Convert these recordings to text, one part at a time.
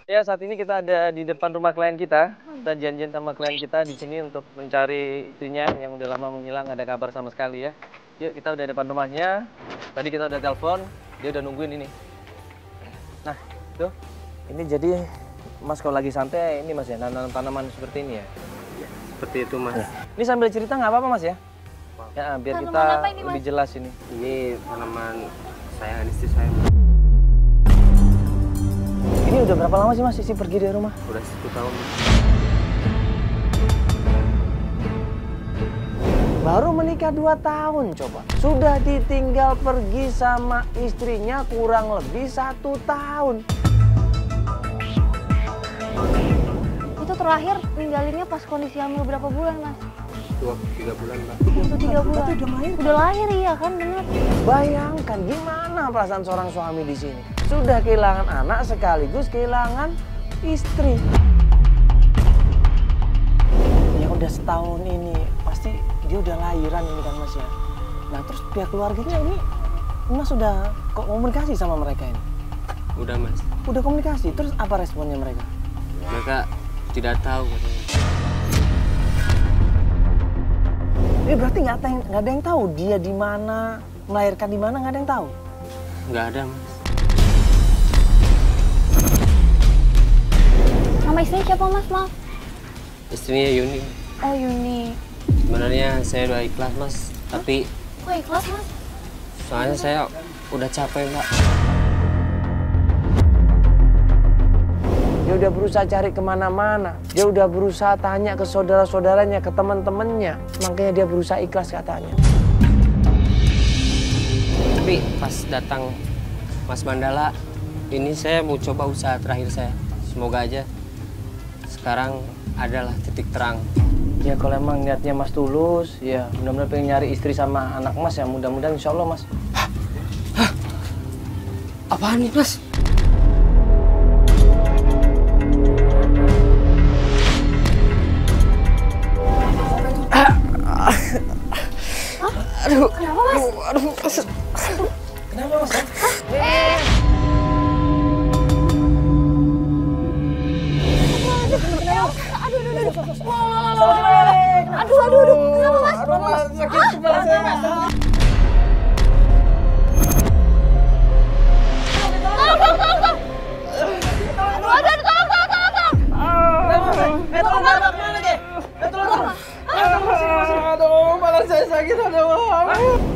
Ya, saat ini kita ada di depan rumah klien kita. Kita janjian sama klien kita di sini untuk mencari istrinya yang udah lama menghilang, nggak ada kabar sama sekali ya. Yuk, kita udah depan rumahnya. Tadi kita udah telepon, dia udah nungguin ini. Nah, tuh. Ini jadi Mas kalau lagi santai ini Mas ya, nanam tanaman seperti ini ya. Seperti itu, Mas. Ya. Ini sambil cerita nggak apa-apa Mas ya? Ya, biar Tanaman kita apa ini, Mas? lebih jelas ini. Ini tanaman sayangan istri saya. Ini udah berapa lama sih Mas Sisi pergi dari rumah? Udah 1 tahun. Baru menikah 2 tahun coba. Sudah ditinggal pergi sama istrinya kurang lebih 1 tahun. Itu terakhir ninggalinnya pas kondisi hamil berapa bulan, Mas? 2-3 bulan, Mbak. Itu 3 bulan. Udah lahir iya kan, bener. Bayangkan gimana perasaan seorang suami di sini. Sudah kehilangan anak sekaligus kehilangan istri. Ya udah setahun ini pasti dia udah lahiran ini kan Mas ya. Nah terus pihak keluarganya ini Mas sudah komunikasi sama mereka ini? Udah, Mas. Udah komunikasi, terus apa responnya mereka? Mereka tidak tahu katanya. Ini berarti nggak ada yang tahu dia di mana, melahirkan di mana, nggak ada yang tahu? Nggak ada, Mas. Nama istrinya siapa, Mas? Maaf. Istrinya Yuni. Oh, Yuni. Sebenarnya saya udah ikhlas, Mas. Tapi Kok ikhlas, Mas? soalnya saya udah capek, Mbak. Dia udah berusaha cari kemana-mana. Dia udah berusaha tanya ke saudara-saudaranya, ke teman-temannya. Makanya dia berusaha ikhlas katanya. Tapi pas datang Mas Mandala, ini saya mau coba usaha terakhir saya. Semoga aja sekarang adalah titik terang. Ya kalau emang niatnya Mas tulus, ya benar-benar pengen nyari istri sama anak Mas ya mudah-mudahan insya Allah Mas. Apaan nih, Mas? Aduh, Kenapa, Mas? aduh, kenapa Mas? Aduh, kenapa, Mas? Aduh, Mas, sakit kepala saya, Mas. Aduh, malah saya sakit,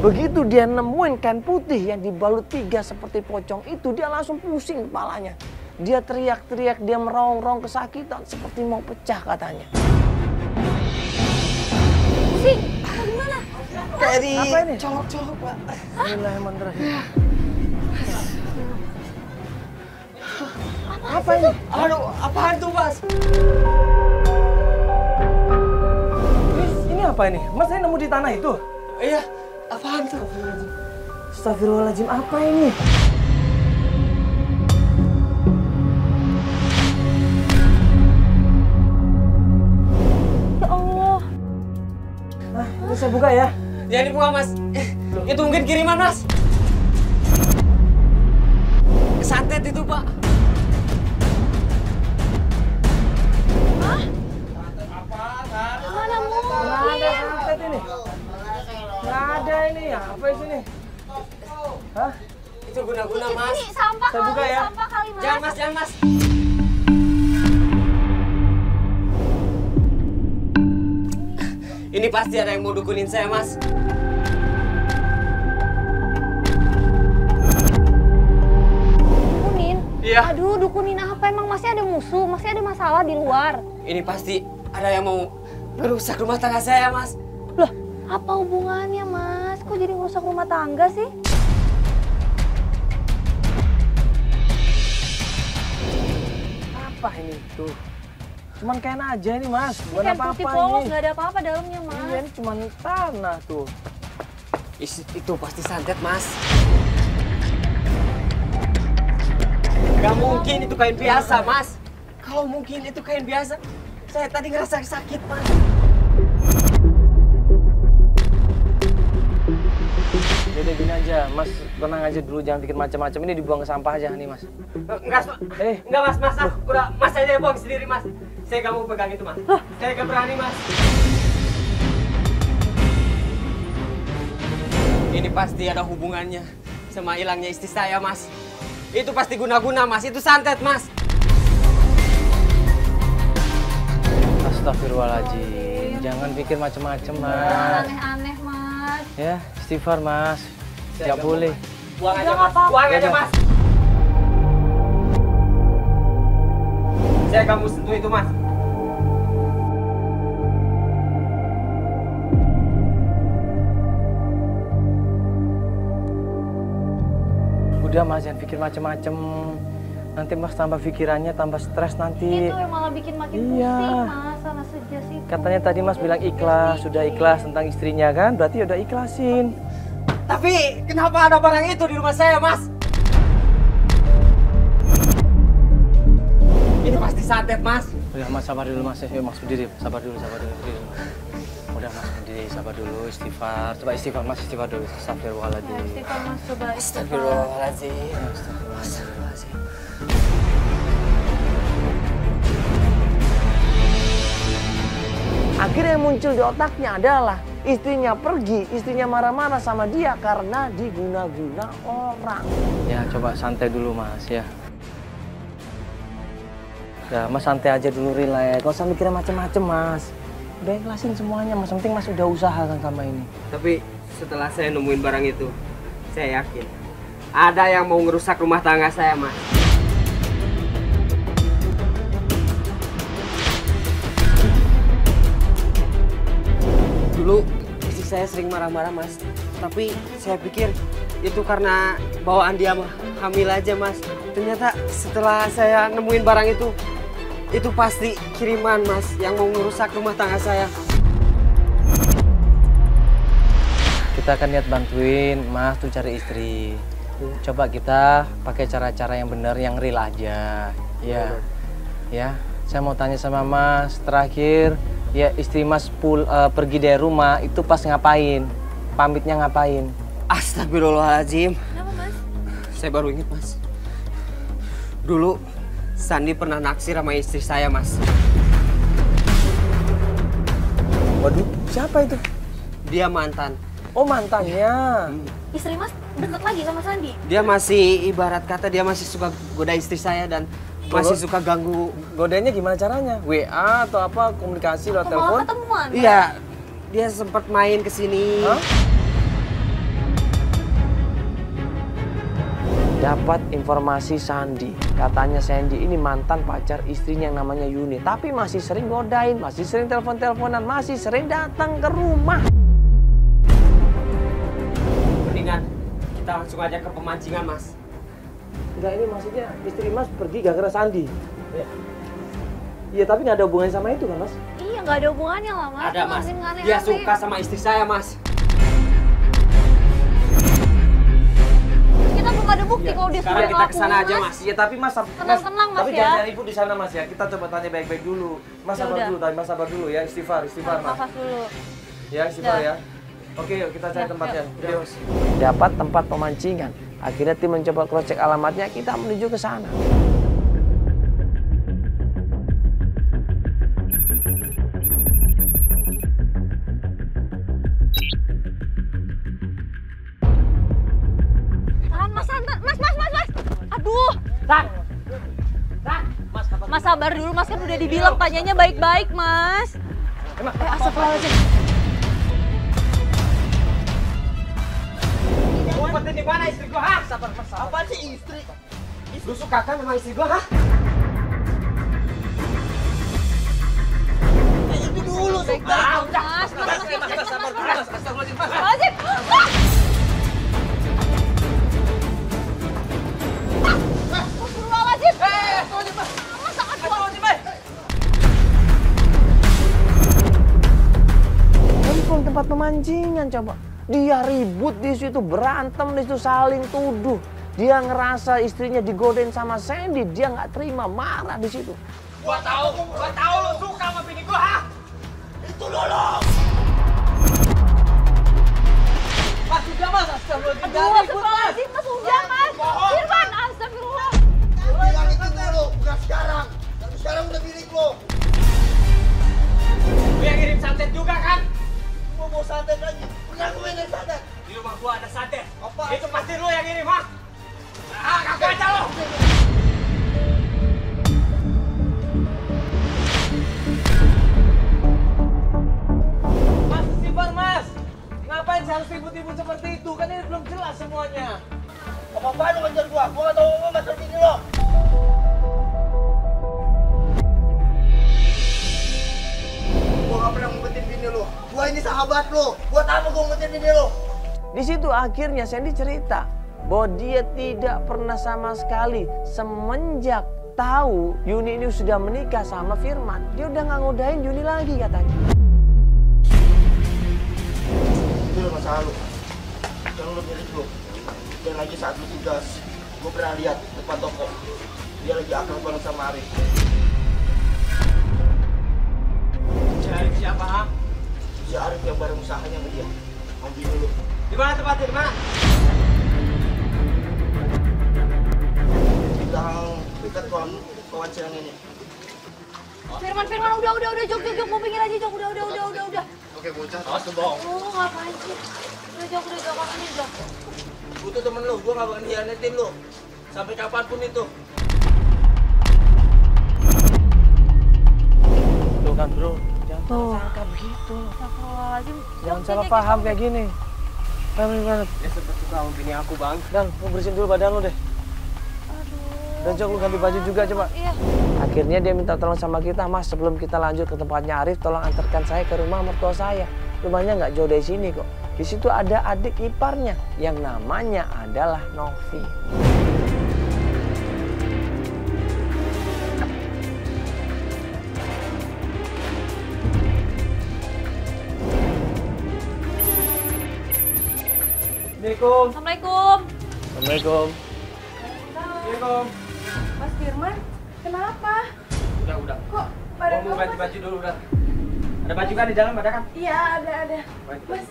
Begitu dia nemuin kain putih yang dibalut 3 seperti pocong itu, dia langsung pusing kepalanya. Dia teriak-teriak, dia merongrong kesakitan seperti mau pecah katanya. Pusing? Apa gimana? Kayak di colok-colok, Pak. Bismillahirrahmanirrahim. Apa ini? Aduh, apaan tuh, Mas? Ini apa ini? Mas, saya nemu di tanah itu. Iya, apaan tuh? Astagfirullahaladzim, apa ini? Ya Allah. Nah, ini saya buka ya. Jangan dibuka, Mas. Itu mungkin kiriman, Mas. Santet itu, Pak. Mana Nggak mungkin? ada santet ini. Nggak ada ini ya. Apa isinya? Hah? Itu guna-guna, Mas. Ini sampah Saya buka kali, ya. sampah kali, Mas. Jangan, Mas, jangan, Mas. Ini pasti ada yang mau dukunin saya, Mas. Dukunin? Iya. Aduh, dukunin apa? Emang masih ada musuh? Masih ada masalah di luar? Ini pasti ada yang mau merusak rumah tangga saya, Mas. Loh, apa hubungannya, Mas? Kok jadi ngerusak rumah tangga sih? Apa ini tuh? Cuman kain aja ini, Mas. Ini Bukan kain apa-apa putih polos, ini. nggak ada apa-apa dalamnya, Iya, Mas. ini cuman tanah tuh. Itu pasti santet, Mas. Gak mungkin itu kain biasa, Mas. Kalau mungkin itu kain biasa, saya tadi ngerasa sakit, Mas. Jadi gini aja. aja, Mas tenang aja dulu, jangan pikir macam-macam. Ini dibuang ke sampah aja nih, Mas. Enggak Mas, udah Mas aja yang buang sendiri Mas. Saya nggak mau pegang itu Mas. Saya nggak berani Mas. Ini pasti ada hubungannya sama hilangnya istri saya Mas. Itu pasti guna-guna Mas, itu santet Mas. Astagfirullahaladzim, jangan pikir macam-macam, Jangan Mas. aneh-aneh, Mas. Ya, istighfar, Mas. Tidak boleh. Buang aja Udah, Mas, nggak apa-apa. buang aja Udah. Mas. Saya kamu sentuh itu Mas. Udah, Mas, jangan pikir macam-macam. Nanti Mas tambah pikirannya, tambah stres nanti. Itu yang malah bikin makin Iya. pusing, Mas, sama sejas itu. Katanya tadi Mas bilang ikhlas, sudah ikhlas tentang istrinya kan? Berarti udah ikhlasin. Tapi kenapa ada barang itu di rumah saya Mas? Itu pasti santet Mas. Udah, Mas, sabar dulu, Mas. Yuk, Mas, berdiri. Sabar dulu, berdiri. Udah, Mas, berdiri. Sabar dulu, istighfar. Coba istighfar, Mas, istighfar dulu. Astagfirullahaladzim. Nah, istighfar, Mas, coba istighfar. Astagfirullahaladzim. Astagfirullahaladzim. Akhirnya yang muncul di otaknya adalah istrinya pergi, istrinya marah-marah sama dia karena diguna-guna orang. Ya, coba santai dulu, Mas, ya. Ya, Mas, santai aja dulu, relax. Gak usah mikirnya macem-macem, Mas. Udah ikhlasin semuanya, Mas. Penting Mas udah usaha kan sama ini. Tapi setelah saya nemuin barang itu, saya yakin ada yang mau ngerusak rumah tangga saya Mas. Dulu istri saya sering marah-marah Mas, tapi saya pikir itu karena bawaan dia hamil aja Mas. Ternyata setelah saya nemuin barang itu pasti kiriman Mas yang mau ngerusak rumah tangga saya. Kita akan niat bantuin Mas tuh cari istri. Coba kita pakai cara-cara yang benar, yang real aja. Ya, ya. Saya mau tanya sama Mas, terakhir ya istri Mas pergi dari rumah itu pas ngapain? Pamitnya ngapain? Astagfirullahaladzim. Kenapa, Mas? Saya baru ingat Mas. Dulu Sandi pernah naksir sama istri saya Mas. Waduh, siapa itu? Dia mantan. Oh, mantannya. Istri Mas deket lagi sama Sandi? Dia masih ibarat kata dia masih suka goda istri saya dan masih suka ganggu. Godanya gimana caranya? WA atau apa? Komunikasi lewat Atau malah telepon? ketemuan? Iya, dia sempat main ke sini. Hah? Dapat informasi Sandi. Katanya Sandy ini mantan pacar istrinya yang namanya Yuni. Tapi masih sering godain, masih sering telepon-teleponan, masih sering datang ke rumah. Mendingan kita langsung aja ke pemancingan Mas. Enggak, ini maksudnya istri Mas pergi gara-gara Sandi. Iya, tapi nggak ada hubungannya sama itu kan, Mas? Iya, nggak ada hubungannya lah, Mas. Ada Mas. Masih aneh-aneh. Dia suka sama istri saya Mas. Terus kita belum ada bukti kalau dia Sekarang sudah kita kesana ngelakuin, aja Mas. Mas. Iya, tapi Mas, Tenang-tenang, Mas, tapi ya. jangan nyari ribut di sana, Mas, ya. Kita coba tanya baik-baik dulu. Mas, Ya sabar udah. dulu, Mas, sabar dulu ya. Istighfar, Mas. Nafas dulu. Ya, istighfar Ya. ya. Oke, yuk kita cari Ya, tempatnya. yuk. Yuk. Dapat tempat pemancingan. Akhirnya tim mencoba cross check alamatnya, kita menuju ke sana. Tahan, Mas, santai. Mas. Aduh. Mas sabar dulu, Mas, kan udah dibilang tanyanya baik-baik, Mas. Astagfirullahaladzim. Ngumpetin di mana istri gua, ha? Sabar, Mas. Apa sih istri? Lu suka kan sama istri gua, ha? Itu dulu, suka. Mas. Astagfirullahaladzim. Astagfirullahaladzim. Mas, sangat kuat. Handphone tempat pemancingan coba. Dia ribut di situ, berantem di situ, saling tuduh. Dia ngerasa istrinya digodain sama Sandy, dia nggak terima, marah di situ. Gua tahu lu suka sama bini gua, ha? Itu dulu. Mas, sudah mas, astagfirullahaladzim. Aduh, astagfirullahaladzim, Mas, udah, Mas. Firman, astagfirullah. Yang itu dulu, bukan sekarang. Tapi sekarang udah milik lo. Lu yang ngirim santet juga kan? Gua mau santet lagi. Pernah gue yang santet. Di rumah gua ada santet. Apa? Itu pasti lu yang ngirim, ha? Ah, ngaku aja lo. Mas, istighfar mas. Ngapain saya harus ribut-ribut seperti itu? Kan ini belum jelas semuanya. Apa-apaan lu ngejar gua? Gua gak tau apa masalah bini lo. Gua gak pernah ngumpetin bini lo. Gua ini sahabat lo. Gua tahu gua ngumpetin bini lo. Di situ akhirnya Sandy cerita bahwa dia tidak pernah sama sekali semenjak tahu Yuni ini sudah menikah sama Firman, dia udah nggak ngodain Yuni lagi katanya. Itu udah masalah lo. Jangan lo milik lo. Dan lagi saat lo tugas, gua pernah lihat depan toko. Dia lagi akrab banget sama Arif. Cari siapa, ha? Si Arif yang bareng usahanya sama dia. Mau bini lo. Di mana tempatnya? Di mana? Di belakang dekat kawan silang ini. Firman, udah, jok, mau pinggir aja, jok, udah. Oke, bocah, awas tuh bohong. Oh, ngapain sih? Udah, jok, makanya, jok. Gue tuh temen lu, gue gak bakal hianatin lu. Sampai kapanpun itu. Tuh kan bro, jangan Tuh. sangka begitu. Astagfirullahaladzim. Jangan salah paham kayak gini. Paham banget. Dia sempat suka sama bini aku, Bang. Dan lu bersihin dulu badan lu deh. Aduh. Dan Jok, lu ganti baju juga coba. Iya. Akhirnya dia minta tolong sama kita, Mas, sebelum kita lanjut ke tempatnya Arif, tolong antarkan saya ke rumah mertua saya. Rumahnya nggak jauh dari sini kok. Di situ ada adik iparnya yang namanya adalah Novi. Assalamualaikum. Assalamualaikum. Assalamualaikum. Mas Firman, kenapa? Udah. Kok pada Mau ganti baju dulu, udah. Ada baju kan di dalam, ada kan? Iya, ada. Mas,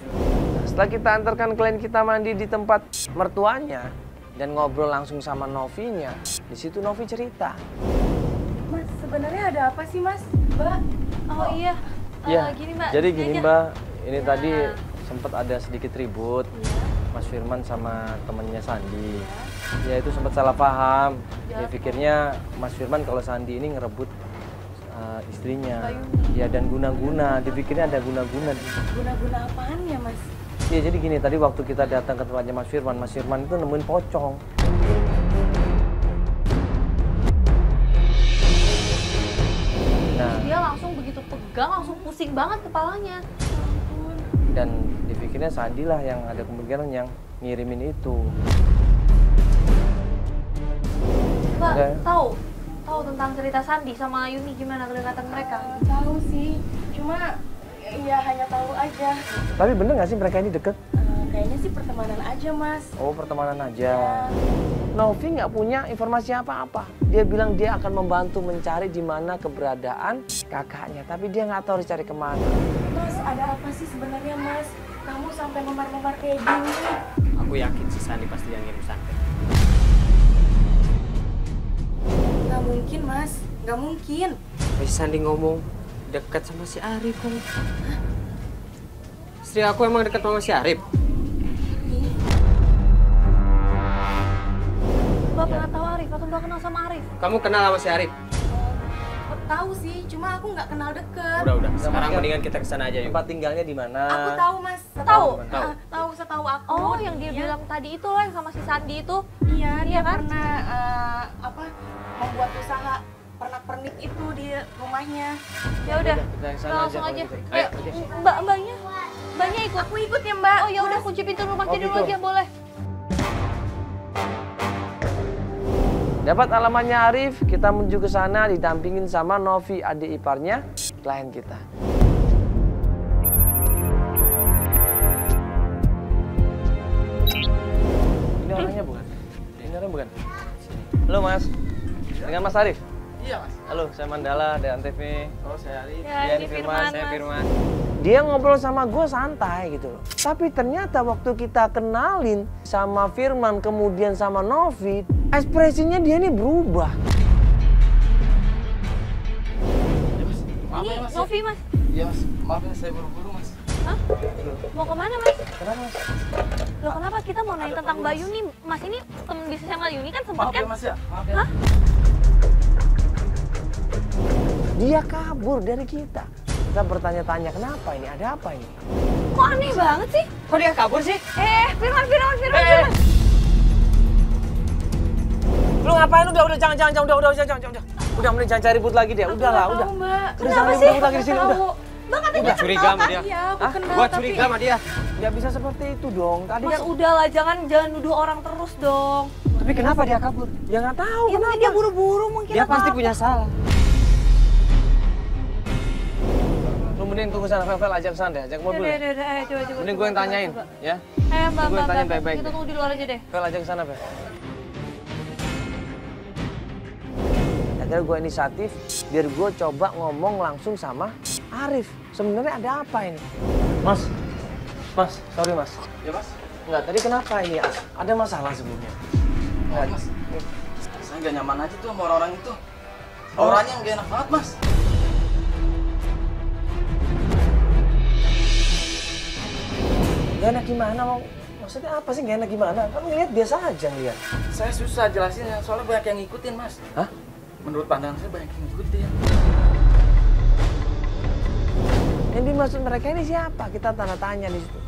Setelah kita antarkan klien kita mandi di tempat mertuanya dan ngobrol langsung sama Novinya, di situ Novi cerita. Mas sebenarnya ada apa sih, Mas? Mbak, Oh iya. Gini, Mbak. Jadi Sini gini aja. Mbak, ini Ya. tadi sempat ada sedikit ribut. Iya. Mas Firman sama temennya Sandi. Ya itu sempat salah paham. Dia pikirnya Mas Firman kalau Sandi ini ngerebut istrinya. Ya dan guna-guna, dipikirnya ada guna-guna. guna-guna apaan ya, Mas? Ya jadi gini, tadi waktu kita datang ke tempatnya Mas Firman itu nemuin pocong. Nah, Dia langsung begitu pegang, langsung pusing banget kepalanya. dan dipikirnya Sandi lah yang ada kemungkinan yang ngirimin itu. Mbak, Oke. tahu tentang cerita Sandi sama Yuni gimana kedekatan mereka? Tahu sih, cuma ya hanya tahu aja. Tapi bener nggak sih mereka ini deket? Kayaknya sih pertemanan aja, Mas. Oh pertemanan aja. Novi nggak punya informasi apa-apa. Dia bilang dia akan membantu mencari di mana keberadaan kakaknya, tapi dia nggak tahu harus cari kemana. Mas, ada apa sih sebenarnya, Mas? Kamu sampai memar-memar kayak gini. Aku yakin si Sandi pasti yang ngirim santet. Gak mungkin, Mas. Gak mungkin. Si Sandi ngomong dekat sama si Arif kan. Istri aku emang dekat sama si Arif. Mbak pernah tahu Arif atau Mbak kenal sama Arif? Kamu kenal sama si Arif? Tahu sih, cuma aku nggak kenal deket. Udah. Sekarang mendingan kita kesana aja yuk. Tempat tinggalnya di mana? Aku tahu, Mas. Tahu? Tahu setahu aku. Oh, yang dia Iya. bilang tadi itu loh yang sama si Sandi itu. Iya, dia Iya kan? pernah membuat usaha pernak-pernik itu di rumahnya. Ya udah, Kita ke sana langsung aja aja. kalau Ayo, Mbaknya ikut. Aku ikut ya, Mbak. Oh ya udah kunci pintu rumahnya Oh, dulu gitu. aja boleh. Dapat alamatnya Arif, kita menuju ke sana didampingin sama Novi, adik iparnya klien kita. Ini orangnya bukan? Ini orangnya bukan? Halo Mas, dengan Mas Arif? Iya mas. Halo, saya Mandala dari Antv. Oh saya Arif. Ya, ini Firman, saya Mas. Firman. Dia ngobrol sama gue santai gitu loh. Tapi ternyata waktu kita kenalin sama Firman kemudian sama Novi, ekspresinya dia ini berubah. Ya, mas. Maaf Ini ya mas. Novi, Mas. Iya mas. Maaf ya saya buru-buru mas. Hah? Mau kemana, Mas? Kenapa Mas? Loh, kenapa kita mau nanya tentang Mbak Yuni? Mas ini temen bisnis sama Yuni kan sempat Maaf kan? ya mas ya. Maaf ya. Hah? Dia kabur dari kita. Kita bertanya-tanya kenapa ini, ada apa ini? Kok aneh banget sih? Kok dia kabur sih? Firman. Lu ngapain? Udah jangan, udah mending jangan cari ribut lagi dia. Udahlah, udah. Mbak. Udah jangan ribut lagi di sini udah. Bang katanya Curiga sama dia. Iya, aku kenal Gua tapi curiga sama dia. Nggak bisa seperti itu dong. Tadi Mas kan, udahlah, jangan nuduh orang terus dong. Tapi kenapa dia kabur? ya nggak tahu Ya mungkin dia buru-buru mungkin. Dia atau pasti apa. punya salah. Lu mending tunggu sana, Vel ajak sana deh, ajak mobil. Udah, coba. Mending gue yang tanyain, ya. Mbak, Gue tanya baik-baik kita deh. tunggu di luar aja deh. Vel ajak sana, Vel. Akhirnya gue inisiatif, biar gue coba ngomong langsung sama Arif. Sebenarnya ada apa ini? Mas, sorry mas. Ya mas. Enggak, tadi kenapa ini? Ada masalah sebelumnya? Maaf mas. Saya nggak nyaman aja tuh sama orang-orang itu. Orangnya nggak enak banget mas. Gak enak gimana? Maksudnya apa sih gak enak gimana? Kan ngeliat biasa aja ngeliat. Saya susah jelasinnya soalnya banyak yang ngikutin mas. Hah? Menurut pandangan saya banyak yang ngikutin. Yang dimaksud mereka ini siapa? Kita tanda tanya di situ.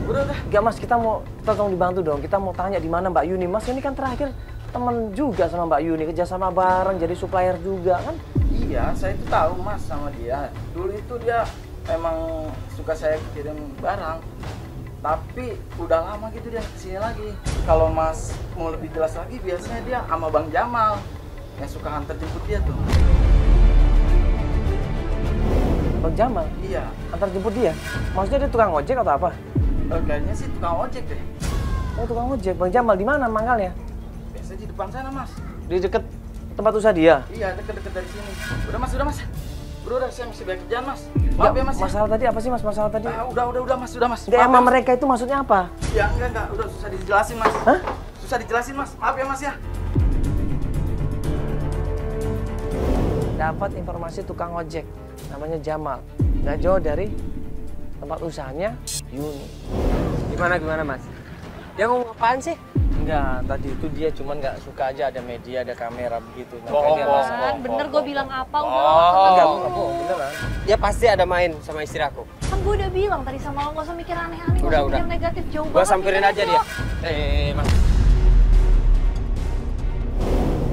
Udah. Enggak mas, kita tolong dibantu dong. Kita mau tanya di mana Mbak Yuni. Mas ini kan terakhir temen juga sama Mbak Yuni, kerjasama bareng, jadi supplier juga kan? Iya, saya itu tahu mas sama dia. Dulu itu dia emang suka saya kirim barang. Tapi udah lama gitu dia kesini lagi. Kalau mas mau lebih jelas lagi, biasanya dia sama Bang Jamal yang suka antar jemput dia tuh. Bang Jamal? Iya, Antar jemput dia? Maksudnya dia tukang ojek atau apa? kayaknya sih tukang ojek deh. Oh tukang ojek. Bang Jamal di mana mangkalnya? Biasanya di depan sana mas. Di deket tempat usaha dia? Iya, deket-deket dari sini. Udah mas. Bro, saya masih banyak kerjaan mas. Maaf ya mas. Ya. Masalah tadi apa sih mas? Masalah tadi? Ah, udah mas. Enggak, Maaf, sama ya, Mas. mereka itu maksudnya apa? Ya enggak. Udah susah dijelasin mas. Hah? Susah dijelasin mas. Maaf ya mas ya. Dapat informasi tukang ojek, namanya Jamal. Nggak jauh dari tempat usahanya Yuni. Gimana mas? Dia ngomong apaan sih? Enggak, tadi itu dia cuman nggak suka aja ada media, ada kamera begitu. Bohong. Kan bener gue bilang apa udah Enggak, lo enggak bohong, beneran. Dia pasti ada main sama istri aku. kan gue udah bilang tadi sama lo nggak usah mikir aneh-aneh, nggak Udah. usah mikir negatif jauh Gua banget samperin mikirnya, aja dia. Bro. Mas.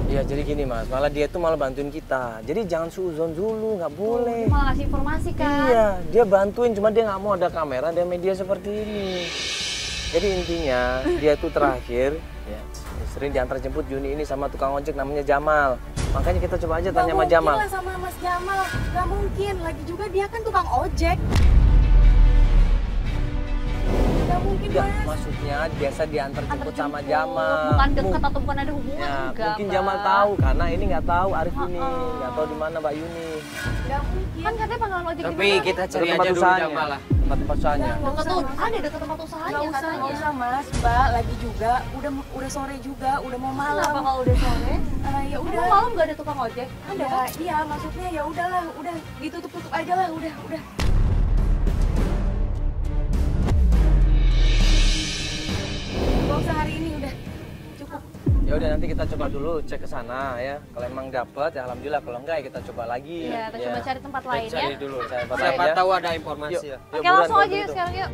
Iya, jadi gini mas, malah dia tuh malah bantuin kita. Jadi jangan suzon dulu, nggak boleh. Dia malah ngasih informasi kan. Iya, dia bantuin, cuma dia nggak mau ada kamera, ada media seperti ini. Jadi intinya dia tuh terakhir, ya, sering diantar jemput Yuni ini sama tukang ojek namanya Jamal. Makanya kita coba aja tanya sama Jamal. Gak mungkin lah sama Mas Jamal. Gak mungkin. Lagi juga dia kan tukang ojek. Gak mungkin Enggak, Mas. maksudnya biasa diantar Antar jemput sama jemput, Jamal. bukan deket atau bukan ada hubungan, Ya, enggak, mungkin Mbak. Jamal tahu karena ini nggak tahu Arif ini, Heeh. nggak tahu di mana Mbak Yuni. Gak mungkin. Kan katanya panggilan ojek Tapi di mana? kita cari Tempat aja dulu usahanya. Jamal lah. Tempat usahanya. Deket tuh, ada deket tempat usahanya Gak usah, katanya. gak usah Mas. Mbak, lagi juga. Udah sore juga. Udah mau malam. Kenapa kalau udah sore? Ya Udah udah. malam gak ada tukang ojek? Ada Ya, kan? iya maksudnya ya udahlah. Udah ditutup-tutup aja lah. Udah. Gak usah hari ini udah. Cukup. Ya udah nanti kita coba dulu cek ke sana ya. Kalau emang dapat ya alhamdulillah, kalau enggak ya kita coba lagi. Iya, kita coba cari tempat lain ya. Cari dulu, cari tempat lain Siapa ya. tahu ada informasi ya. Yuk, Oke, buruan langsung kalau aja yuk begitu. sekarang yuk.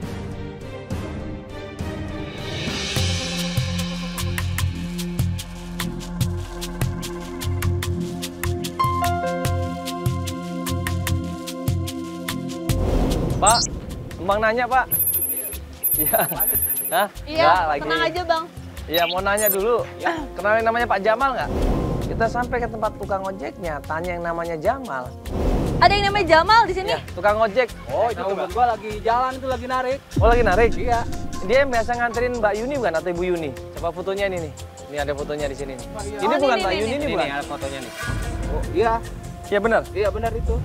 Pak, Bang nanya Pak. Iya. Hah? Iya, Nggak, lagi. tenang aja bang. Iya, mau nanya dulu. Kenalin namanya Pak Jamal nggak? Kita sampai ke tempat tukang ojeknya, tanya yang namanya Jamal. Ada yang namanya Jamal di sini? Ya, tukang ojek. Oh, itu temen gua lagi jalan itu lagi narik. Oh, lagi narik? Iya. Dia yang biasa nganterin Mbak Yuni bukan atau Ibu Yuni? Coba fotonya ini nih. Ini ada fotonya di sini nih. Ini Oh, bukan ini, Mbak ini, Yuni, ini Ini bukan? nih ada fotonya nih. Oh, iya. Iya benar. Iya benar itu.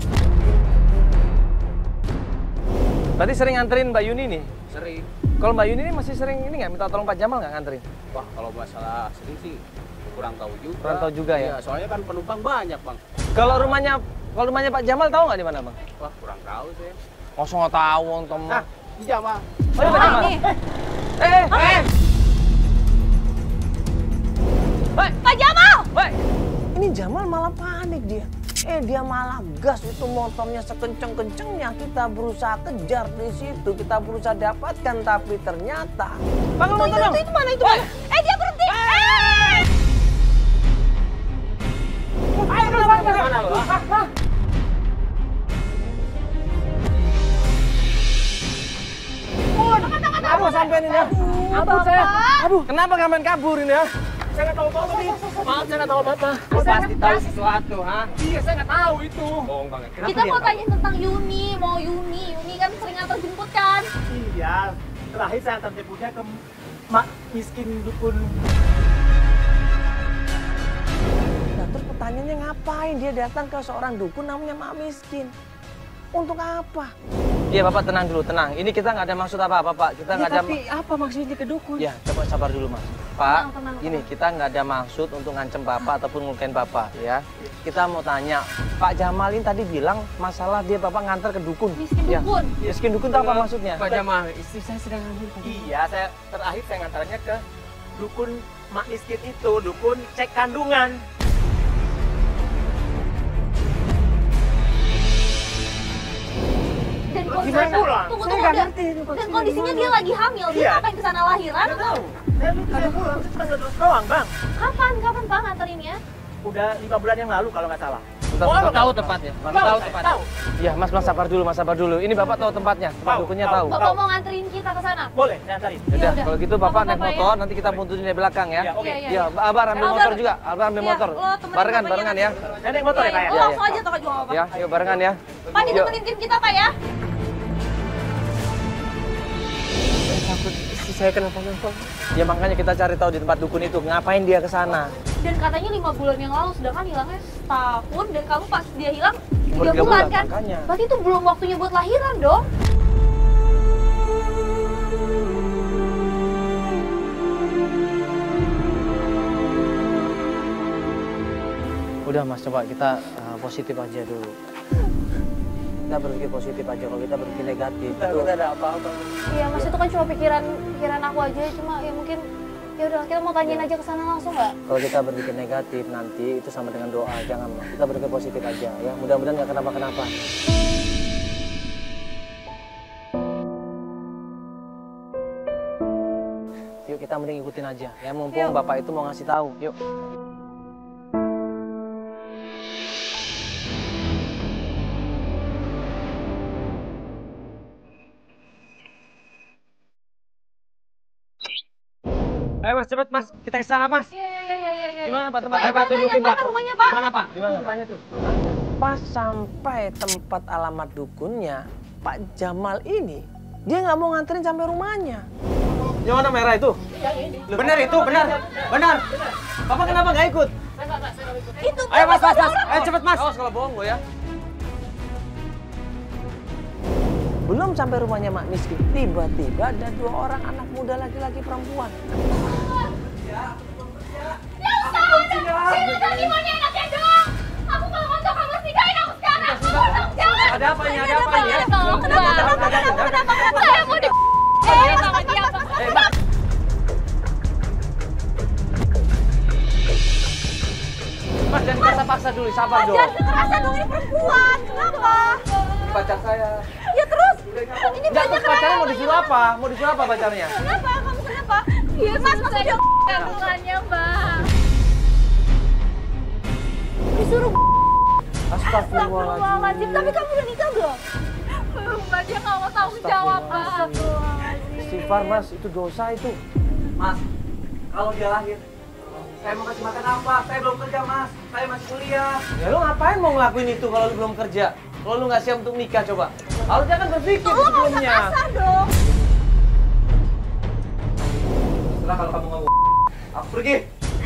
Berarti sering nganterin Mbak Yuni nih? Sering. Kalau Mbak Yuni ini masih sering ini nggak minta tolong Pak Jamal nggak nganterin? Wah, kalau masalah sering sih kurang tahu juga. Kurang tahu juga ya? Iya, soalnya kan penumpang banyak, Bang. Kalau rumahnya Pak Jamal tahu nggak di mana, Bang? Wah, kurang tahu saya. Masa nggak tahu, Tom? Nah, di Jamal. Oh, Pak Jamal. Nih. Pak Jamal! Woi! Ini Jamal malah panik dia. Dia malah gas itu motornya sekenceng-kencengnya. Kita berusaha kejar di situ, kita berusaha dapatkan, tapi ternyata Bang, motor dong! Itu mana? Dia berhenti! Apa sampean ini ya? Ampun saya. Kenapa nggak main kabur ini ya? Saya nggak tahu apa-apa nih. Maaf, saya nggak tahu apa-apa. Pasti tahu sesuatu, ha? Iya, saya nggak tahu itu. Bohong banget. Kita mau tanya tentang Yuni, mau Yuni. Yuni kan sering antar jemput kan? Iya, terakhir saya antar jemputnya ke mak miskin dukun. Nah, terus pertanyaannya ngapain dia datang ke seorang dukun namanya Mak Miskin? Untuk apa? Iya, Bapak tenang dulu, tenang. Ini kita nggak ada maksud apa-apa, Pak. Kita nggak ada... Tapi apa maksudnya ke dukun? Ya, coba sabar dulu, Mas. Pak, Tenang. ini kita nggak ada maksud untuk ngancem Bapak ataupun ngelukain Bapak, ya. Kita mau tanya, Pak Jamal ini tadi bilang masalah dia Bapak ngantar ke dukun. Miskin Ya. dukun. Miskin dukun itu apa maksudnya? Pak Jamal, istri saya sedang hamil. Pak Jamal. Iya, saya terakhir saya ngantarnya ke dukun mak miskin itu, dukun cek kandungan. Dan Gimana pulang? Tunggu, Saya nggak Dan- ngerti ini Dan maksudnya kondisinya dia lagi hamil. Dia Iya. ngapain kesana lahiran atau? Saya belum ada pulang, saya cuma terus doang, Bang. Kapan Pak nganterinnya? Udah 5 bulan yang lalu kalau nggak salah. Bentar, Tahu tepatnya. Tahu, tahu. Ya, Mas sabar dulu, Mas sabar dulu. Ini Bapak tahu tempatnya, tempat Tahu, dukunnya tahu. tahu. Bapak mau nganterin kita ke sana? Boleh, saya antarin. Yaudah, Ya udah. kalau gitu Bapak Bapak, naik Bapak, motor, nanti kita buntutin dari belakang ya. Ya, oke. Iya, iya. Iya, Abang ambil Abang. motor juga. Abang ambil Iya, motor. lo temenin Barengan, bapaknya barengan ya. Saya naik motor ya, Pak ya? Lo langsung aja toh juga Pak. Ya, yuk barengan ya. Pak, Yuk. ditemenin tim kita Pak ya? Takut istri saya kenapa-napa. Ya makanya kita cari tahu di tempat dukun itu, ngapain dia ke sana. Dan katanya 5 bulan yang lalu, sedangkan hilangnya setahun. Dan kamu pas dia hilang 3 Baru 3 bulan bulan, kan? makanya. Berarti itu belum waktunya buat lahiran dong. Udah Mas, coba kita positif aja dulu. Kita berpikir positif aja, kalau kita berpikir negatif itu ada apa-apa. Iya Mas, itu kan cuma pikiran aku aja. Cuma ya mungkin, ya udah kita mau tanyain aja ke sana langsung nggak? kalau kita berpikir negatif nanti itu sama dengan doa. Jangan Mas, kita berpikir positif aja ya. Mudah-mudahan nggak kenapa-kenapa. Yuk kita mending ikutin aja. Ya mumpung Yuk. Bapak itu mau ngasih tahu. Yuk. Ayo Mas, cepet Mas. Kita ke sana Mas. Iya. Gimana Pak tempat? Ayo Pak, tunjukin Pak. Rumahnya Pak. Mana Pak? Gimana? Rupanya tuh. Pas sampai tempat alamat dukunnya, Pak Jamal ini, dia nggak mau nganterin sampai rumahnya. Yang warna merah itu? Benar itu, benar. Benar. Bapak kenapa nggak ikut? Itu Ayo Mas, Mas, Mas. Ayo cepet Mas. Awas kalau bohong lo ya. Belum sampai rumahnya Mak Miskin, tiba-tiba ada 2 orang anak muda laki-laki perempuan. Ada apa ini? Ada apa ini ya? Kenapa? Saya mau di... sama dia Pak. Mas jangan paksa-paksa dulu, sabar dong. Jangan kekerasan dong, ini perempuan. Kenapa? Pacar saya. Ya terus, ini Enggak, banyak terus pacarnya mau orang. disuruh apa? Mau disuruh apa pacarnya? Kenapa? Kamu kenapa? Iya Mas, dia kandungannya Mbak. Disuruh Astagfirullahaladzim. Tapi kamu udah nikah belum? Belum, Mbak. Dia nggak mau tanggung jawab, Mbak. Istighfar Mas, itu dosa itu. Mas, kalau dia lahir, saya mau kasih makan apa? Saya belum kerja, Mas. Saya masih kuliah. Ya lu ngapain mau ngelakuin itu kalau lu belum kerja? Kalau lu nggak siap untuk nikah coba. Harusnya kan berpikir Lo nggak usah sebelumnya. kasar dong. Setelah kalau kamu ngomong, aku pergi.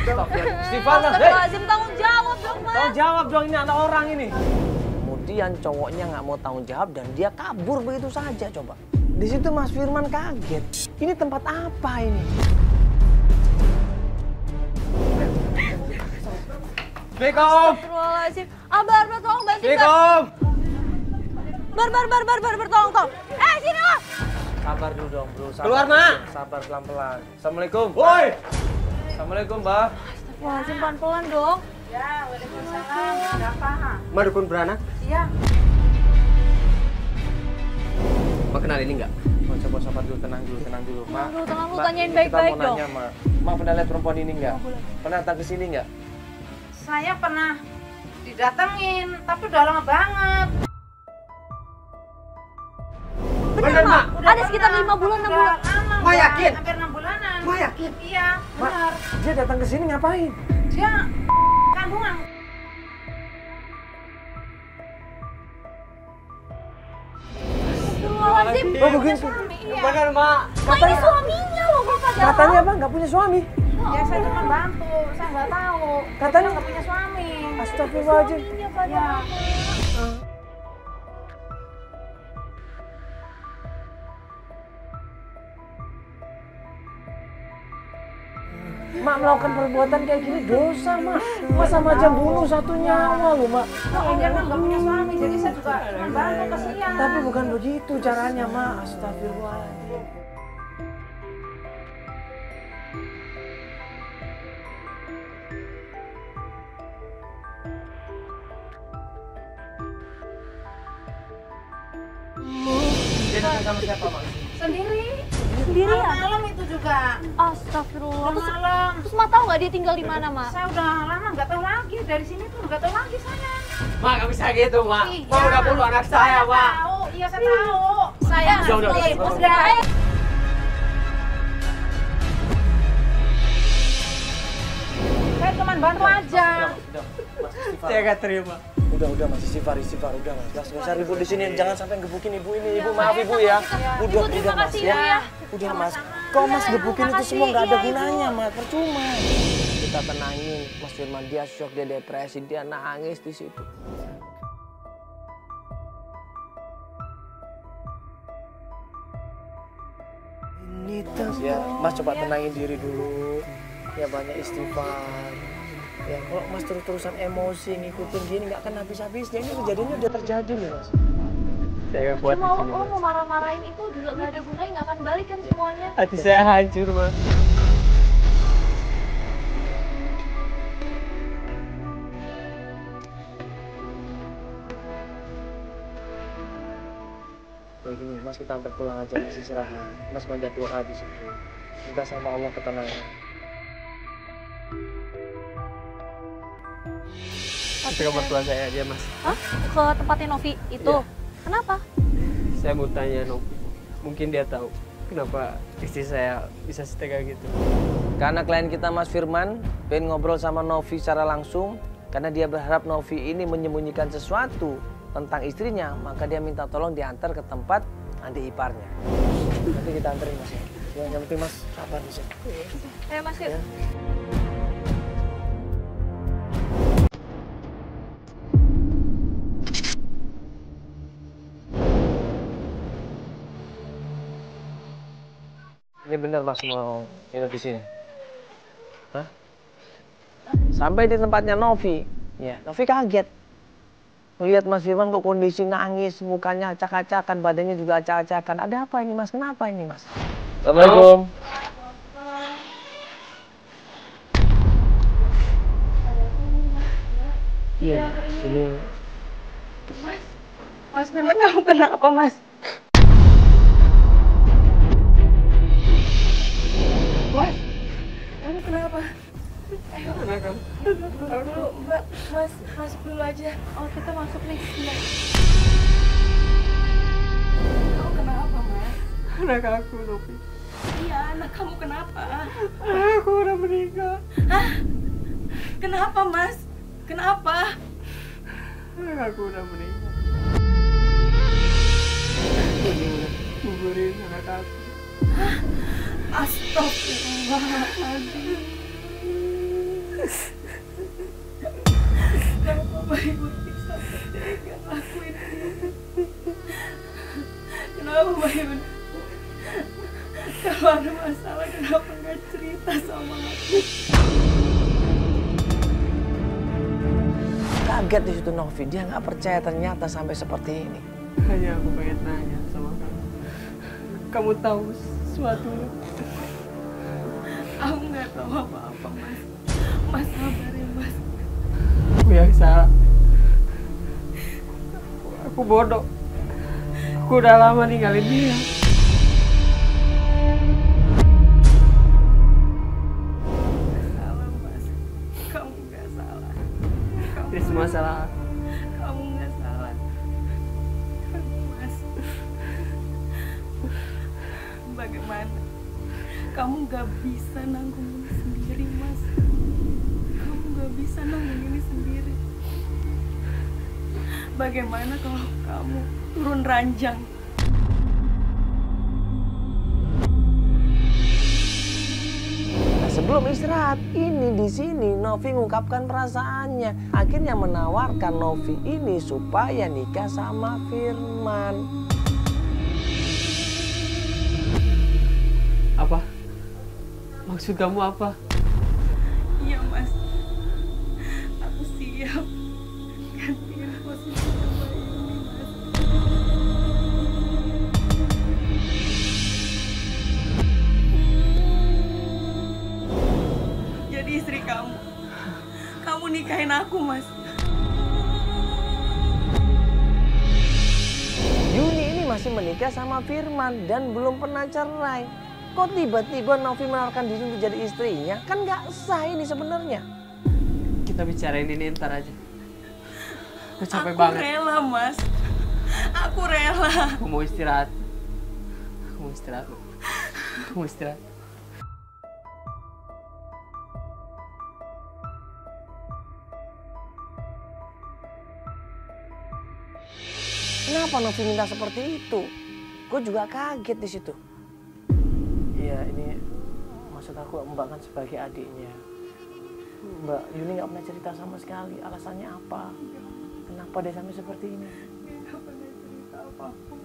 Istighfar mas, Astagfirullahaladzim, tanggung jawab dong mas. Tahu jawab dong, ini anak orang ini. Kemudian cowoknya nggak mau tanggung jawab dan dia kabur begitu saja coba. Di situ Mas Firman kaget. Ini tempat apa ini? Assalamualaikum. Astagfirullahaladzim. Bar, tolong bantu Bar. Assalamualaikum. Bar, tolong. Sini lo. Sabar dulu dong bro. Sabar. Keluar, Mak. Sabar pelan-pelan. Assalamualaikum. Woi! Assalamualaikum Mbak. Astagfirullahaladzim, pelan-pelan dong. Ya, waalaikumsalam. Kenapa? Ma dukun beranak. Iya. Ma kenal ini nggak? Oh, coba sabar dulu, tenang dulu, Mak. Aduh, tenang lu, Mbak, tanyain kita baik-baik mau dong. nanya, Mak. Mak pernah lihat perempuan ini nggak? Pernah datang ke sini nggak? Saya pernah didatengin, tapi udah lama banget. Bener, Mak. Ada sekitar 5 bulan, 6 bulan. Ma yakin? Hampir 6 bulanan. Ma yakin? Iya, benar. Dia datang ke sini ngapain? Dia kandungan. Astagfirullahaladzim. Oh begitu. Iya. Bener, Ma. Ma, ini suaminya loh, Bapak. Katanya apa? Nggak punya suami? Ya saya cuma bantu, saya nggak tahu. Katanya- Dia nggak punya suami. Astagfirullahaladzim. Ya. Mak melakukan perbuatan kayak gini dosa, Mak. Masa macam bunuh satu nyawa loh, Mak. Dia kan nggak punya suami, jadi saya juga cuma bantu, kasihan. Tapi bukan begitu caranya, Mak. Astagfirullahaladzim. Dia datang sama siapa, Mak? Sendiri. Sendiri ya? Malam itu juga. Astagfirullah. Terus, Malam. terus Ma tahu nggak dia tinggal di mana, Ma? Saya udah lama nggak tahu lagi, dari sini tuh nggak tahu lagi saya. Ma nggak bisa gitu, Ma. Iya. Ma udah bunuh anak saya, Ma. Tahu, iya saya tahu. Saya Udah. Saya cuma bantu aja. Saya nggak terima. Udah Mas, istighfar, udah Mas. Nggak usah ribut di sini, jangan sampai gebukin ibu ini. Ibu maaf Ibu ya. Ibu, terima Mas kasih, ya. Ibu, ya. Udah Mas. Kok Mas gebukin itu semua nggak ada Iya, Ibu. gunanya, Mas. Percuma. Kita tenangin Mas Firman, dia shock, dia depresi, dia nangis di situ. Mas ya, Mas coba tenangin diri dulu. Ya banyak istighfar. Ya kalau Mas terus-terusan emosi ngikutin gini nggak akan habis-habisnya. Ini kejadiannya udah terjadi nih Mas. Saya nggak kuat di Cuma sini, lo Mas. mau marah-marahin itu juga nggak ada gunanya, nggak akan balik kan semuanya. Hati saya hancur, Mas. Begini, Mas kita hampir pulang aja, Mas istirahat. Mas banyak doa di situ. Minta sama Allah ketenangan. Itu kamar tua saya aja, Mas. Hah? Ke tempatnya Novi itu? Iya. Kenapa? Saya mau tanya, Novi. Mungkin dia tahu kenapa istri saya bisa setega gitu. Karena klien kita Mas Firman pengen ngobrol sama Novi secara langsung, karena dia berharap Novi ini menyembunyikan sesuatu tentang istrinya, maka dia minta tolong diantar ke tempat adik iparnya. Nanti kita anterin Mas ya. Yang penting Mas sabar di sini. Ayo Mas, yuk. Ini benar Mas mau nginep di sini. Hah? Sampai di tempatnya Novi, ya Novi kaget. Melihat Mas Firman kok kondisi nangis, mukanya acak-acakan, badannya juga acak-acakan. Ada apa ini Mas? Kenapa ini Mas? Assalamualaikum. Iya, ini Mas, memang kamu kenapa, Mas? Mas, kamu kenapa? Ayo, dulu, Mbak, Mas, masuk dulu aja. Oh, kita masuk nih. Iya. Kamu kenapa, Mas? Anak aku, Novi. Iya, anak kamu kenapa? Aku udah meninggal. Hah? Kenapa, Mas? Kenapa? Anak aku udah meninggal. Gugurin anak aku. Astagfirullahaladzim. Kenapa Mbak Yuni sampai tega ngelakuin ini? Kenapa Mbak Yuni? Kalau ada masalah kenapa nggak cerita sama aku? Kaget di situ Novi, dia nggak percaya ternyata sampai seperti ini. Hanya aku pengen nanya sama kamu. Kamu tahu sesuatu? Aku nggak tahu apa-apa, Mas. Mas sabar ya, Mas. Aku yang salah. Aku bodoh. Aku udah lama ninggalin dia. Salah, Mas. Kamu nggak salah. Ini semua salah aku. Kamu nggak salah. Mas. Bagaimana? Kamu nggak bisa nanggung ini sendiri, Mas. Kamu nggak bisa nanggung ini sendiri. Bagaimana kalau kamu turun ranjang? Nah, sebelum istirahat, ini di sini Novi mengungkapkan perasaannya. Akhirnya menawarkan Novi ini supaya nikah sama Firman. Apa? Maksud kamu apa? Iya, Mas. Aku siap gantiin posisinya Mbak Yuni, Mas. Jadi istri kamu. Kamu nikahin aku, Mas. Yuni ini masih menikah sama Firman dan belum pernah cerai. Kok tiba-tiba Novi menawarkan diri untuk jadi istrinya? Kan nggak sah ini sebenarnya. Kita bicarain ini ntar aja. Aku capek Aku banget. rela, Mas. Aku rela. Aku mau istirahat. Aku mau istirahat. Aku mau istirahat. Kenapa Novi minta seperti itu? Gue juga kaget di situ. Iya, ini maksud aku Mbak kan sebagai adiknya. Mbak Yuni nggak pernah cerita sama sekali alasannya apa. Kenapa dia sampai seperti ini? Gak pernah cerita apapun.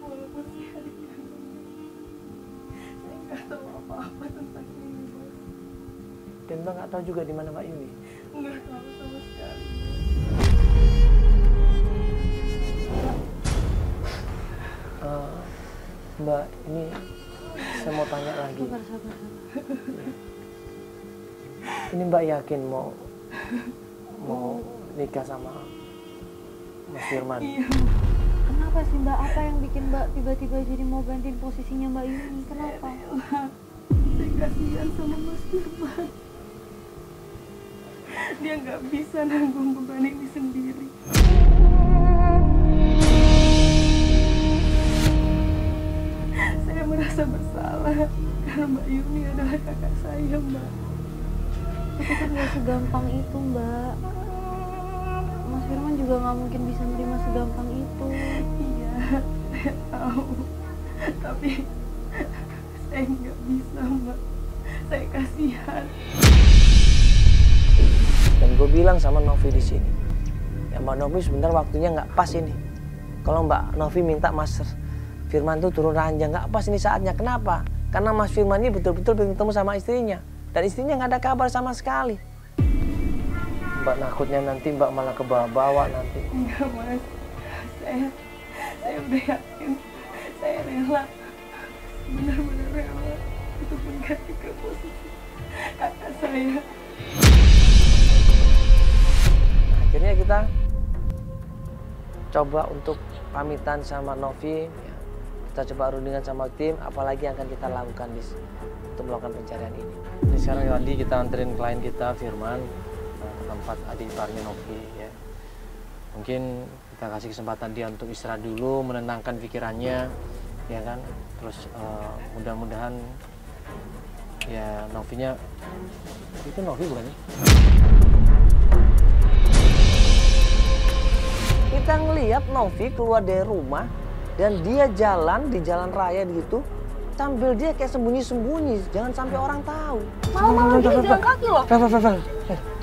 Walaupun saya dikandung, saya nggak tahu apa-apa tentang ini, Mas. Dan Mbak nggak tahu juga di mana Mbak Yuni. Nggak tahu sama sekali. Mbak, ini saya mau tanya lagi. Sabar. Ini Mbak yakin mau nikah sama Mas Firman? Iya. Kenapa sih Mbak? Apa yang bikin Mbak tiba-tiba jadi mau gantiin posisinya Mbak Yuni? Kenapa? Saya kasihan sama Mas Firman. Dia nggak bisa nanggung beban ini sendiri. Saya merasa bersalah karena Mbak Yuni adalah kakak saya, Mbak. Tapi kan gak segampang itu Mbak. Mas Firman juga gak mungkin bisa menerima segampang itu. Iya, saya tahu. Tapi saya nggak bisa, Mbak. Saya kasihan. Dan gue bilang sama Novi di sini, ya Mbak Novi sebentar waktunya nggak pas ini. Kalau Mbak Novi minta Mas Firman tuh turun ranjang, nggak pas ini saatnya. Kenapa? Karena Mas Firman ini betul-betul pengen ketemu sama istrinya. Dan istrinya nggak ada kabar sama sekali. Mbak takutnya nanti Mbak malah kebawa-bawa nanti. Enggak, Mas. Saya udah yakin. Saya rela. Benar-benar rela. Itu pun ganti ke posisi kakak saya. Akhirnya kita coba untuk pamitan sama Novi. Ya. Kita coba rundingan sama tim, apalagi yang akan kita lakukan untuk melakukan pencarian ini. Jadi sekarang tadi kita anterin klien kita Firman ke tempat adik iparnya Novi ya. Mungkin kita kasih kesempatan dia untuk istirahat dulu, menenangkan pikirannya ya kan. Terus mudah-mudahan ya Novinya itu Novi bukan sih? Kita ngelihat Novi keluar dari rumah dan dia jalan di jalan raya gitu tampil dia kayak sembunyi-sembunyi, jangan sampai orang tahu. Malam-malam gini jalan kaki loh. Fel,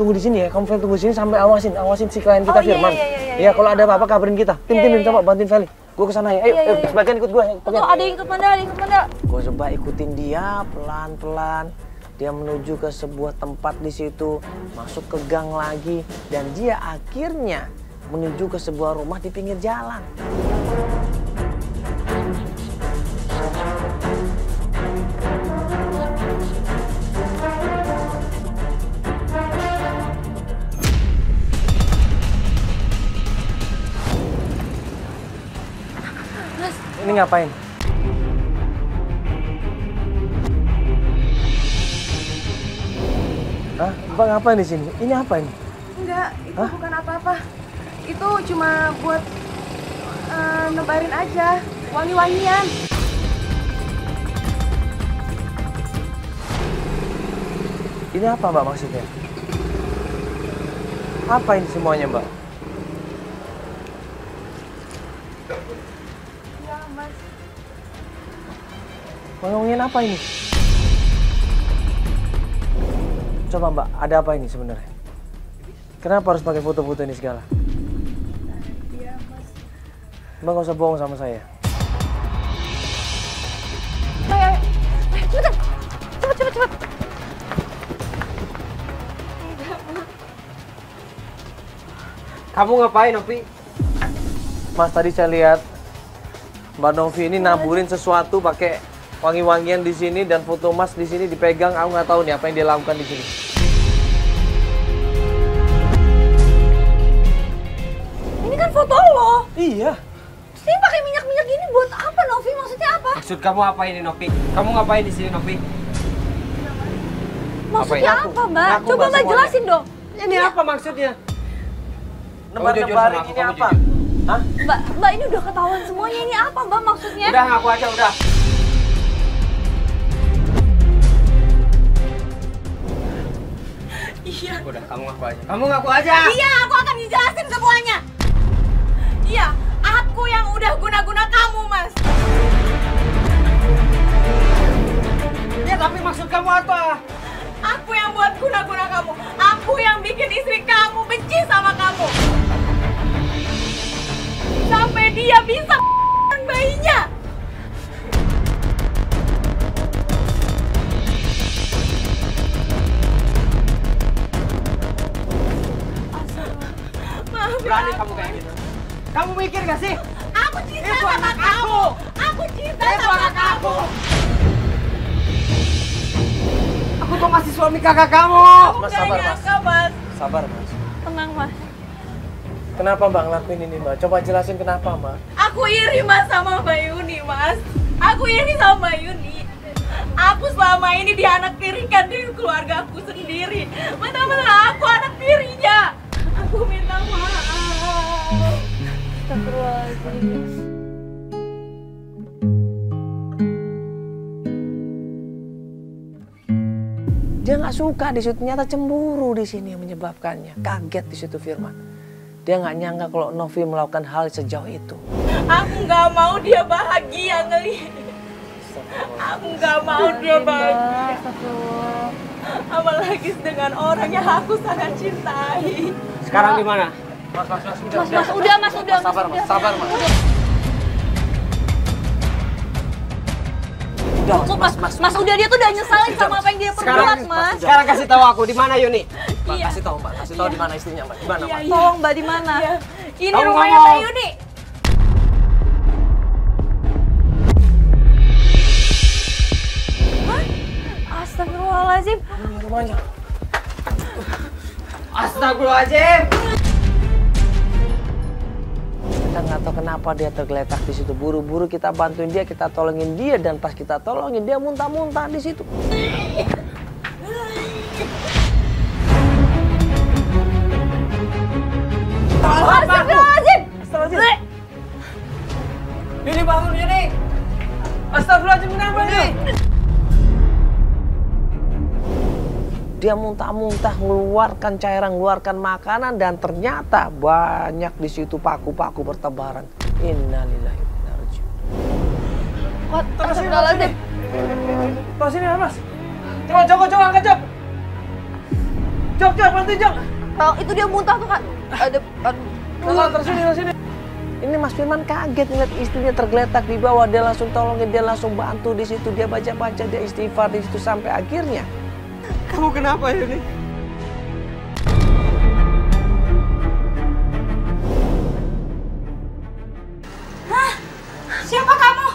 tunggu di sini ya, kamu Fel tunggu di sini sampai awasin si klien kita Firman. Iya, kalau ada apa-apa kabarin kita. Tim coba bantuin Feli. Gue kesana ya. Ayo, sebagian ikut gue. Tuh ada yang ikut Manda. Gue coba ikutin dia pelan-pelan. Dia menuju ke sebuah tempat di situ, masuk ke gang lagi, dan dia akhirnya menuju ke sebuah rumah di pinggir jalan. Ini ngapain? Hah? Mbak ngapain di sini? Ini apa ini? Enggak, itu bukan apa-apa. Itu cuma buat nebarin aja, wangi-wangian. Ini apa Mbak maksudnya? Apa ini semuanya Mbak? Iya, Mas. Ngomongin apa ini? Coba Mbak, ada apa ini sebenarnya? Kenapa harus pakai foto-foto ini segala? Iya, Mas. Mbak nggak usah bohong sama saya. Cepet. Kamu ngapain, Novi? Mas, tadi saya lihat Mbak Novi ini naburin sesuatu pakai wangi-wangian di sini dan foto Mas di sini dipegang. Aku nggak tahu nih apa yang dia lakukan di sini. Ini kan foto lo. Iya. Terus ini pakai minyak-minyak gini buat apa, Novi? Maksudnya apa? Maksud kamu apa ini, Novi? Kamu ngapain di sini, Novi? Maksudnya Ngaku. apa, Mbak? Ngaku, Coba Mbak, Mbak semuanya. jelasin dong. Ini apa maksudnya? Nebar-nebarin ini apa? Hah? Mbak ini udah ketahuan semuanya. Ini apa, Mbak, maksudnya? Udah, ngaku aja, udah. Iya. Udah, kamu ngaku aja. Kamu ngaku aja. Iya, aku akan dijelasin semuanya. Iya, aku yang udah guna-guna kamu, Mas. Ya, tapi maksud kamu apa? Aku yang buat guna-guna kamu. Aku yang bikin istri kamu benci sama kamu. Sampai dia bisa bayinya. Berani kamu kayak gitu. Kamu mikir gak sih? Aku cinta Itu sama anak kamu. aku. Aku cinta Itu sama anak kamu. aku. Aku tuh masih suami kakak kamu. Mas, Gak sabar Mas. nyangka, Mas. Sabar Mas. Tenang, Mas. Kenapa Mbak ngelakuin ini Mbak? Coba jelasin kenapa Mbak. Aku iri, Mas, sama Mbak Yuni, Mas. Aku iri sama Mbak Yuni. Aku selama ini dianak-tirikan dari keluarga aku sendiri. Benar-benar aku anak tirinya. Aku minta maaf. Astagfirullahaladzim. Dia nggak suka di situ, ternyata cemburu di sini yang menyebabkannya. Kaget di situ Firman. Dia nggak nyangka kalau Novi melakukan hal sejauh itu. Aku nggak mau dia bahagia ngelihat. Aku nggak mau dia bahagia. Astagfirullah. Apalagi dengan orang yang aku sangat cintai. Sekarang di mana? Mas, Mas, udah, Mas, udah. Sabar Mas, sabar Mas. Udah, Cukup, Mas, udah, dia tuh udah nyesalin sama apa yang dia perbuat, Mas. Sekarang kasih tahu aku di mana Yuni? Mbak, kasih tahu Mbak, kasih tahu di mana istrinya Mbak, di mana Mbak? Tolong, Mbak, di mana? Iya. Ini Kamu rumahnya ngomong. Mbak Yuni. Astagfirullahaladzim. Rumahnya. Astagfirullahaladzim. Kita nggak tahu kenapa dia tergeletak di situ. Buru-buru kita bantuin dia, kita tolongin dia, dan pas kita tolongin dia muntah-muntah di situ. Astagfirullahaladzim. Yuni bangun Yuni. Astagfirullahaladzim, kenapa Yuni? Dia muntah-muntah, mengeluarkan cairan, mengeluarkan makanan, dan ternyata banyak di situ paku-paku bertebaran. Innalillahi wa inna ilaihi raji'un. Astagfirullahaladzim. Tahu sini Mas. Coba angkat Jok. Jok, bantu Jok. Oh, itu dia muntah tuh, Kak. Terus sini. Ini Mas Firman kaget ngeliat istrinya tergeletak di bawah, dia langsung tolongin, dia langsung bantu di situ, dia baca-baca, dia istighfar di situ sampai akhirnya. Kamu kenapa Yuni? Hah? Siapa kamu?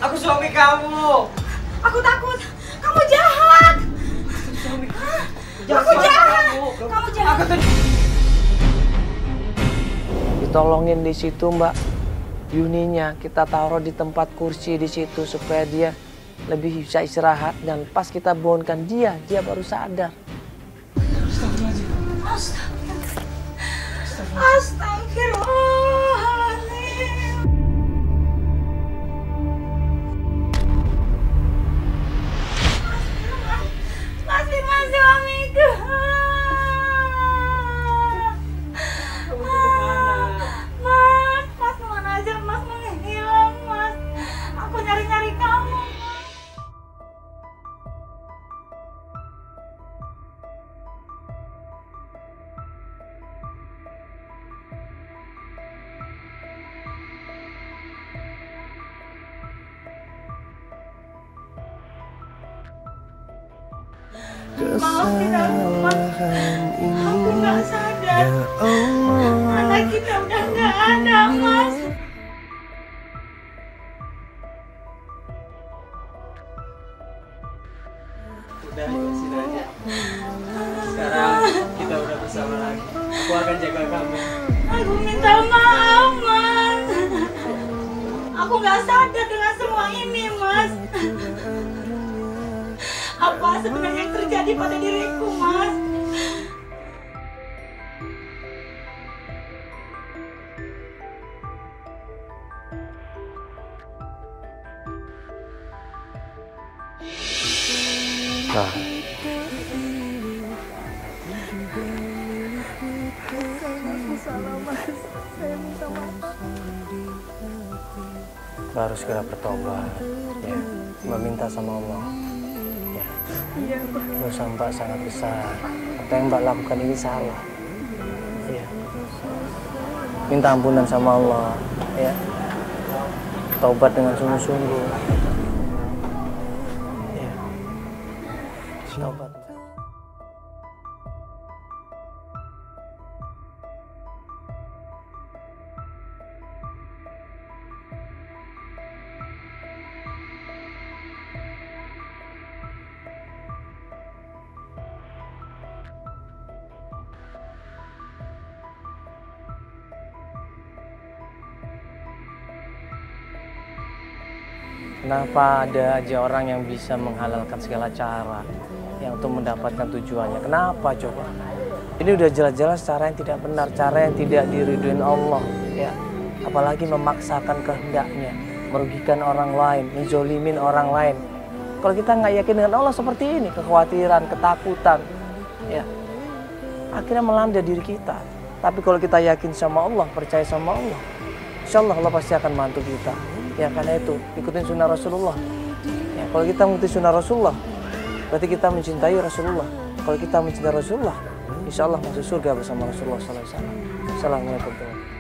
Aku suami kamu. Aku takut. Kamu jahat. Aku jahat. Kamu jahat. Ditolongin di situ Mbak Yuninya, kita taruh di tempat kursi di situ supaya dia lebih bisa istirahat, dan pas kita bangunkan dia baru sadar. Astagfirullahaladzim. Mas Firman suamiku. Mas kemana aja? Mas menghilang, Mas. Aku nyari-nyari kamu. Maafin aku, Mas. Aku nggak sadar. Anak kita udah nggak ada, Mas. Udah aja. Sekarang kita udah bersama lagi. Aku akan jaga kamu. Aku minta maaf, Mas. Aku nggak sadar dengan semua ini, Mas. Apa sebenarnya yang terjadi pada diriku, Mas? Nah, Mbak harus segera bertobat, ya. Mbak minta sama Allah, ya. Dosa Mbak sangat besar. Apa yang Mbak lakukan ini salah, ya. Minta ampunan sama Allah, ya. Taubat dengan sungguh-sungguh, ya. Taubat. Kenapa ada aja orang yang bisa menghalalkan segala cara yang untuk mendapatkan tujuannya? Kenapa coba? Ini udah jelas-jelas cara yang tidak benar, cara yang tidak diridhoin Allah, ya. Apalagi memaksakan kehendaknya, merugikan orang lain, menzolimin orang lain. Kalau kita nggak yakin dengan Allah seperti ini, kekhawatiran, ketakutan, ya, akhirnya melanda diri kita. Tapi kalau kita yakin sama Allah, percaya sama Allah, insya Allah Allah pasti akan bantu kita. Ya, karena itu ikutin sunnah Rasulullah. Ya, kalau kita mengikuti sunnah Rasulullah, berarti kita mencintai Rasulullah. Kalau kita mencintai Rasulullah, insya Allah masuk surga bersama Rasulullah SAW. Assalamualaikum warahmatullahi wabarakatuh.